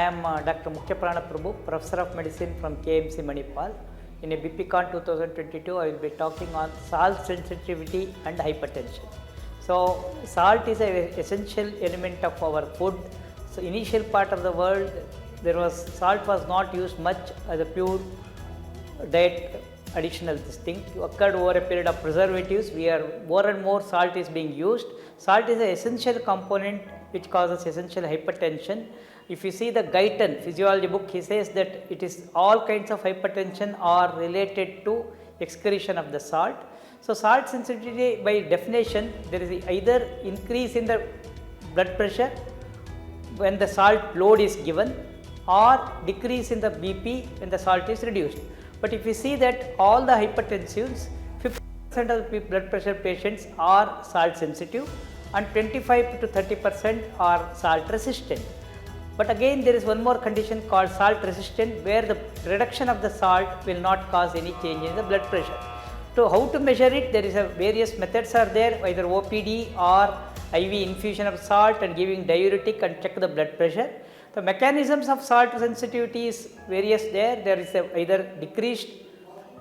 am Dr. Mukhyaprana Prabhu, Professor of Medicine from KMC Manipal. In a BPCON 2022, I will be talking on salt sensitivity and hypertension. So, salt is an essential element of our food. So, initial part of the world, salt was not used much as a pure diet additional this thing. It occurred over a period of preservatives. More and more salt is being used. Salt is an essential component which causes essential hypertension. If you see the Guyton physiology book, he says that it is all kinds of hypertension are related to excretion of the salt. So, salt sensitivity by definition, there is either increase in the blood pressure when the salt load is given or decrease in the BP when the salt is reduced. But if you see that all the hypertensives, 50% of the blood pressure patients are salt sensitive and 25 to 30% are salt resistant. But again there is one more condition called salt resistant, where the reduction of the salt will not cause any change in the blood pressure. So how to measure it? There is various methods are there, either OPD or IV infusion of salt and giving diuretic and check the blood pressure. The mechanisms of salt sensitivity is various there. There is either decreased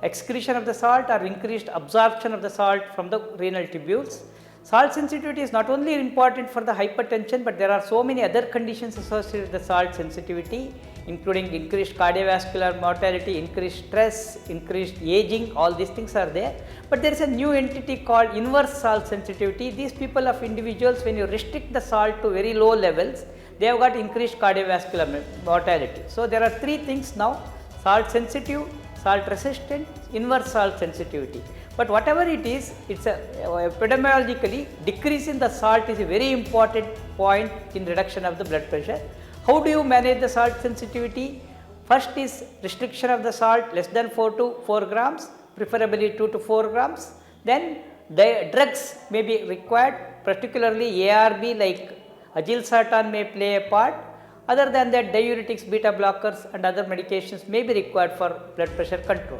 excretion of the salt or increased absorption of the salt from the renal tubules. Salt sensitivity is not only important for the hypertension, but there are so many other conditions associated with the salt sensitivity, including increased cardiovascular mortality, increased stress, increased aging, all these things are there. But there is a new entity called inverse salt sensitivity. These people of individuals, when you restrict the salt to very low levels, they have got increased cardiovascular mortality. So, there are three things now: salt sensitive, salt resistant, inverse salt sensitivity. But whatever it is, it's epidemiologically decrease in the salt is a very important point in reduction of the blood pressure. How do you manage the salt sensitivity? First is restriction of the salt less than 4 to 4 grams, preferably 2 to 4 grams. Then the drugs may be required, particularly ARB like agilsartan may play a part. Other than that, diuretics, beta blockers and other medications may be required for blood pressure control.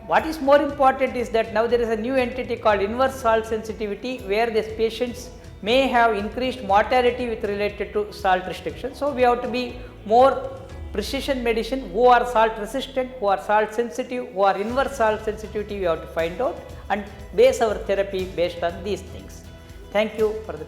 What is more important is that now there is a new entity called inverse salt sensitivity, where these patients may have increased mortality with related to salt restriction. So, we have to be more precision medicine, who are salt resistant, who are salt sensitive, who are inverse salt sensitivity, we have to find out and base our therapy based on these things. Thank you for the